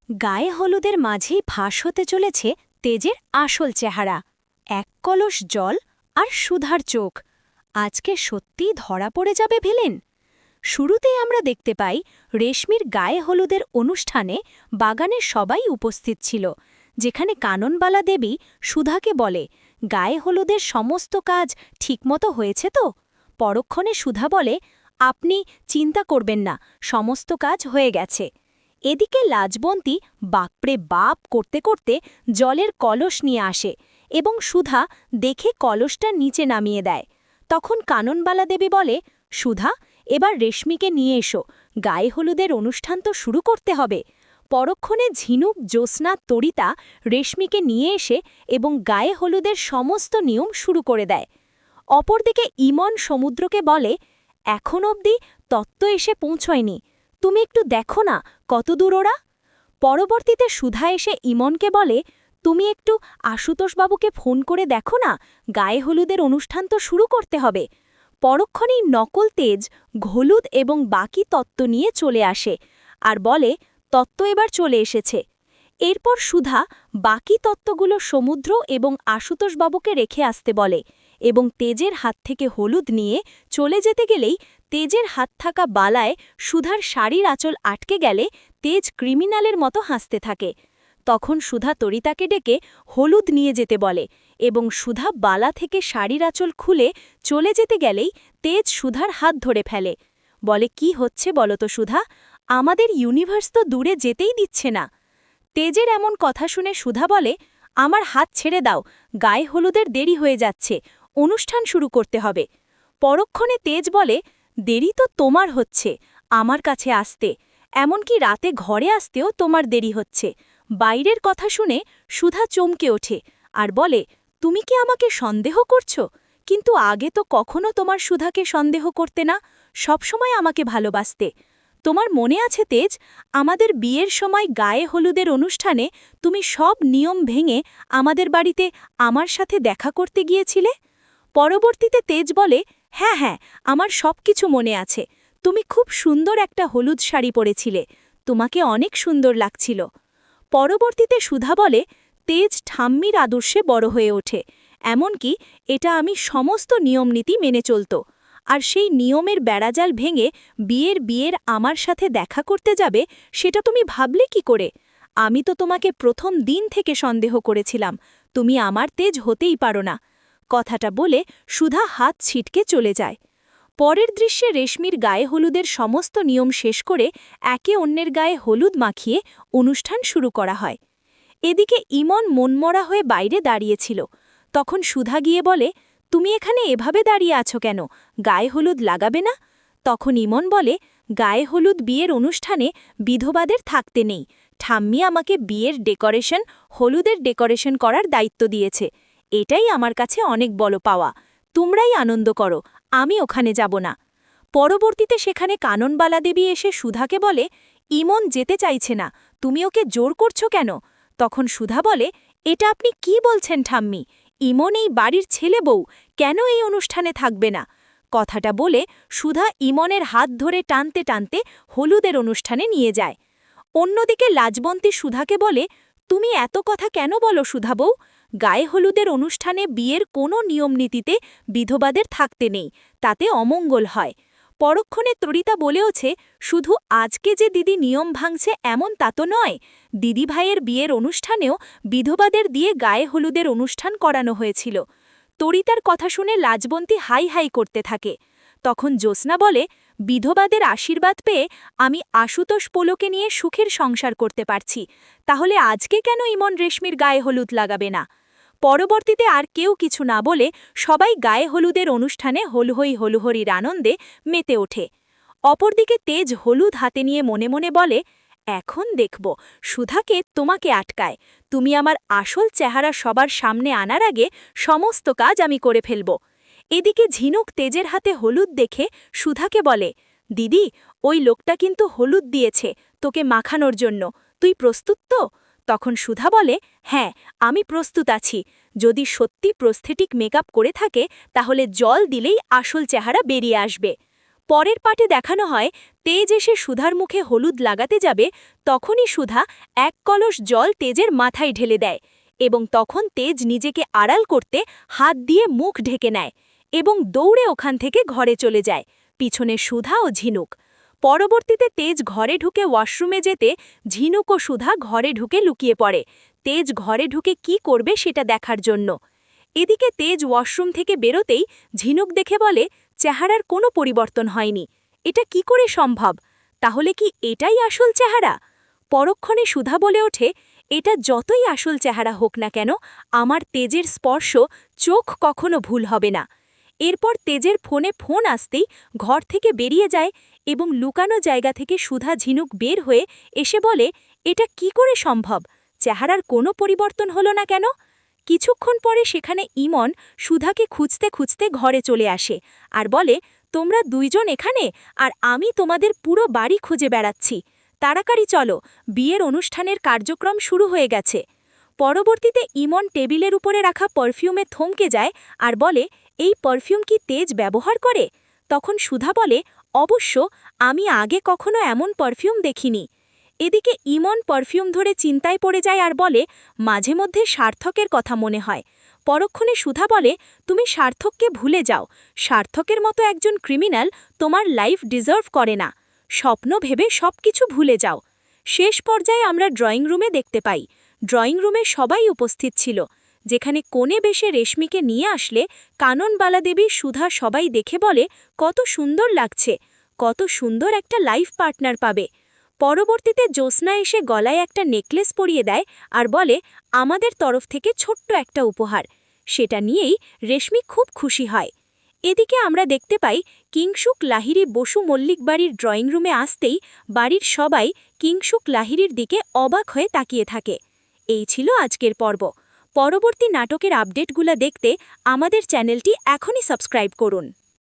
গায়ে হলুদের মাঝেই ফাঁস হতে চলেছে তেজের আসল চেহারা। এক কলস জল আর সুধার চোখ। আজকে সত্যিই ধরা পড়ে যাবে ভিলেন। শুরুতেই আমরা দেখতে পাই রেশমির গায়ে হলুদের অনুষ্ঠানে বাগানের সবাই উপস্থিত ছিল, যেখানে কাননবালা দেবী সুধাকে বলে, গায়ে হলুদের সমস্ত কাজ ঠিকমতো হয়েছে তো? পরক্ষণে সুধা বলে, আপনি চিন্তা করবেন না, সমস্ত কাজ হয়ে গেছে। এদিকে লাজবন্তী বাপরে বাপ করতে করতে জলের কলস নিয়ে আসে এবং সুধা দেখে কলসটা নিচে নামিয়ে দেয়। তখন কাননবালা দেবী বলে, সুধা, এবার রেশমিকে নিয়ে এসো, গায়ে হলুদের অনুষ্ঠান তো শুরু করতে হবে। পরক্ষণে ঝিনুক, জ্যোৎস্না, তরিতা রেশমিকে নিয়ে এসে এবং গায়ে হলুদের সমস্ত নিয়ম শুরু করে দেয়। অপরদিকে ইমন সমুদ্রকে বলে, এখন অবধি তত্ত্ব এসে পৌঁছয়নি, তুমি একটু দেখো না কত দূর ওরা। পরবর্তীতে সুধা এসে ইমনকে বলে, তুমি একটু আশুতোষবাবুকে ফোন করে দেখো না, গায়ে হলুদের অনুষ্ঠান তো শুরু করতে হবে। পরক্ষণেই নকল তেজ হলুদ এবং বাকি তত্ত্ব নিয়ে চলে আসে আর বলে, তত্ত্ব এবার চলে এসেছে। এরপর সুধা বাকি তত্ত্বগুলো সমুদ্র এবং আশুতোষবাবুকে রেখে আসতে বলে এবং তেজের হাত থেকে হলুদ নিয়ে চলে যেতে গেলেই তেজের হাত থাকা বালায় সুধার শাড়ির আঁচল আটকে গেলে তেজ ক্রিমিনালের মতো হাসতে থাকে। তখন সুধা তরিতাকে ডেকে হলুদ নিয়ে যেতে বলে এবং সুধা বালা থেকে শাড়ির আঁচল খুলে চলে যেতে গেলেই তেজ সুধার হাত ধরে ফেলে। বলে, কি হচ্ছে বলো তো সুধা, আমাদের ইউনিভার্স তো দূরে যেতেই দিচ্ছে না। তেজের এমন কথা শুনে সুধা বলে, আমার হাত ছেড়ে দাও, গায়ে হলুদের দেরি হয়ে যাচ্ছে, অনুষ্ঠান শুরু করতে হবে। পরক্ষণে তেজ বলে, দেরি তো তোমার হচ্ছে আমার কাছে আসতে, এমনকি রাতে ঘরে আসতেও তোমার দেরি হচ্ছে। বাইরের কথা শুনে সুধা চমকে ওঠে আর বলে, তুমি কি আমাকে সন্দেহ করছো? কিন্তু আগে তো কখনো তোমার সুধাকে সন্দেহ করতে না, সবসময় আমাকে ভালোবাসতে। তোমার মনে আছে তেজ, আমাদের বিয়ের সময় গায়ে হলুদের অনুষ্ঠানে তুমি সব নিয়ম ভেঙে আমাদের বাড়িতে আমার সাথে দেখা করতে গিয়েছিলে? পরবর্তীতে তেজ বলে, হ্যাঁ হ্যাঁ, আমার সব কিছু মনে আছে, তুমি খুব সুন্দর একটা হলুদ শাড়ি পরেছিলে, তোমাকে অনেক সুন্দর লাগছিল। পরবর্তীতে সুধা বলে, তেজ ঠাম্মির আদর্শে বড় হয়ে ওঠে, এমনকি এটা আমি সমস্ত নিয়মনীতি মেনে চলত। আর সেই নিয়মের বেড়াজাল ভেঙে বিয়ের আমার সাথে দেখা করতে যাবে, সেটা তুমি ভাবলে কি করে? আমি তো তোমাকে প্রথম দিন থেকে সন্দেহ করেছিলাম, তুমি আমার তেজ হতেই পারো না। কথাটা বলে সুধা হাত ছিটকে চলে যায়। পরের দৃশ্যে রেশমির গায়ে হলুদের সমস্ত নিয়ম শেষ করে একে অন্যের গায়ে হলুদ মাখিয়ে অনুষ্ঠান শুরু করা হয়। এদিকে ইমন মনমরা হয়ে বাইরে দাঁড়িয়েছিল। তখন সুধা গিয়ে বলে, তুমি এখানে এভাবে দাঁড়িয়ে আছো কেন, গায়ে হলুদ লাগাবে না? তখন ইমন বলে, গায়ে হলুদ বিয়ের অনুষ্ঠানে বিধবাদের থাকতে নেই, ঠাম্মি আমাকে বিয়ের ডেকোরেশন, হলুদের ডেকোরেশন করার দায়িত্ব দিয়েছে, এটাই আমার কাছে অনেক বড় পাওয়া, তোমরাই আনন্দ করো, আমি ওখানে যাব না। পরবর্তীতে সেখানে কাননবালা দেবী এসে সুধাকে বলে, ইমন যেতে চাইছে না, তুমি ওকে জোর করছো কেন? তখন সুধা বলে, এটা আপনি কি বলছেন ঠাম্মি, ইমন এই বাড়ির ছেলে বউ, কেন এই অনুষ্ঠানে থাকবে না? কথাটা বলে সুধা ইমনের হাত ধরে টানতে টানতে হলুদের অনুষ্ঠানে নিয়ে যায়। অন্যদিকে লাজবন্তী সুধাকে বলে, তুমি এত কথা কেন বলো সুধা বউ, গায়ে হলুদের অনুষ্ঠানে বিয়ের কোনো নিয়মনীতিতে বিধবাদের থাকতে নেই, তাতে অমঙ্গল হয়। পরক্ষণে তরিতা বলেওছে, শুধু আজকে যে দিদি নিয়ম ভাঙছে এমন তা তো নয়, দিদিভাইয়ের বিয়ের অনুষ্ঠানেও বিধবাদের দিয়ে গায়ে হলুদের অনুষ্ঠান করানো হয়েছিল। তরিতার কথা শুনে লাজবন্তী হাই হাই করতে থাকে। তখন জ্যোৎস্না বলে, বিধবাদের আশীর্বাদ পেয়ে আমি আশুতোষ পোলোকে নিয়ে সুখের সংসার করতে পারছি, তাহলে আজকে কেন ইমন রেশমির গায়ে হলুদ লাগাবে না? পরবর্তীতে আর কেউ কিছু না বলে সবাই গায়ে হলুদের অনুষ্ঠানে হলহই হলুহরির আনন্দে মেতে ওঠে। অপরদিকে তেজ হলুদ হাতে নিয়ে মনে মনে বলে, এখন দেখব সুধাকে তোমাকে আটকায়, তুমি আমার আসল চেহারা সবার সামনে আনার আগে সমস্ত কাজ আমি করে ফেলব। এদিকে ঝিনুক তেজের হাতে হলুদ দেখে সুধাকে বলে, দিদি, ওই লোকটা কিন্তু হলুদ দিয়েছে তোকে মাখানোর জন্য, তুই প্রস্তুত তো? তখন সুধা বলে, হ্যাঁ, আমি প্রস্তুত আছি, যদি সত্যি প্রস্থেটিক মেকআপ করে থাকে তাহলে জল দিলেই আসল চেহারা বেরিয়ে আসবে। পরের পাটে দেখানো হয় তেজ এসে সুধার মুখে হলুদ লাগাতে যাবে, তখনই সুধা এক কলস জল তেজের মাথায় ঢেলে দেয় এবং তখন তেজ নিজেকে আড়াল করতে হাত দিয়ে মুখ ঢেকে নেয় এবং দৌড়ে ওখান থেকে ঘরে চলে যায়, পিছনে সুধা ও ঝিনুক। পরবর্তীতে তেজ ঘরে ঢুকে ওয়াশরুমে যেতে ঝিনুক ও সুধা ঘরে ঢুকে লুকিয়ে পড়ে, তেজ ঘরে ঢুকে কি করবে সেটা দেখার জন্য। এদিকে তেজ ওয়াশরুম থেকে বেরোতেই ঝিনুক দেখে বলে, চেহারার কোনো পরিবর্তন হয়নি, এটা কি করে সম্ভব? তাহলে কি এটাই আসল চেহারা? পরক্ষণে সুধা বলে ওঠে, এটা যতই আসল চেহারা হোক না কেন, আমার তেজের স্পর্শ চোখ কখনো ভুল হবে না। এরপর তেজের ফোনে ফোন আসতেই ঘর থেকে বেরিয়ে যায় এবং লুকানো জায়গা থেকে সুধা ঝিনুক বের হয়ে এসে বলে, এটা কি করে সম্ভব? চেহারার কোনো পরিবর্তন হলো না কেন? কিছুক্ষণ পরে সেখানে ইমন সুধাকে খুঁজতে খুঁজতে ঘরে চলে আসে আর বলে, তোমরা দুইজন এখানে, আর আমি তোমাদের পুরো বাড়ি খুঁজে বেড়াচ্ছি, তাড়াতাড়ি চলো, বিয়ের অনুষ্ঠানের কার্যক্রম শুরু হয়ে গেছে। পরবর্তীতে ইমন টেবিলের উপরে রাখা পারফিউমে থমকে যায় আর বলে, এই পারফিউম কি তেজ ব্যবহার করে? তখন সুধা বলে, অবশ্য, আমি আগে কখনো এমন পারফিউম দেখিনি। এদিকে ইমন পারফিউম ধরে চিন্তায় পড়ে যায় আর বলে, মাঝে মধ্যে সার্থকের কথা মনে হয়। পরক্ষণে সুধা বলে, তুমি সার্থককে ভুলে যাও, সার্থকের মতো একজন ক্রিমিনাল তোমার লাইফ ডিজার্ভ করে না, স্বপ্ন ভেবে সবকিছু ভুলে যাও। শেষ পর্যায়ে আমরা ড্রয়িং রুমে দেখতে পাই, ড্রয়িং রুমে সবাই উপস্থিত ছিল, যেখানে কোণে বেশে রেশমিকে নিয়ে আসলে কাননবালা দেবী সুধা সবাই দেখে বলে, কত সুন্দর লাগছে, কত সুন্দর একটা লাইফ পার্টনার পাবে। পরবর্তীতে জ্যোৎস্না এসে গলায় একটা নেকলেস পরিয়ে দেয় আর বলে, আমাদের তরফ থেকে ছোট্ট একটা উপহার। সেটা নিয়েই রেশমি খুব খুশি হয়। এদিকে আমরা দেখতে পাই কিংসুক লাহিড়ী বসু মল্লিক বাড়ির ড্রয়িং রুমে আসতেই বাড়ির সবাই কিংসুক লাহিড়ীর দিকে অবাক হয়ে তাকিয়ে থাকে। এই ছিল আজকের পর্ব। পরবর্তী নাটকের আপডেটগুলো দেখতে আমাদের চ্যানেলটি এখনই সাবস্ক্রাইব করুন।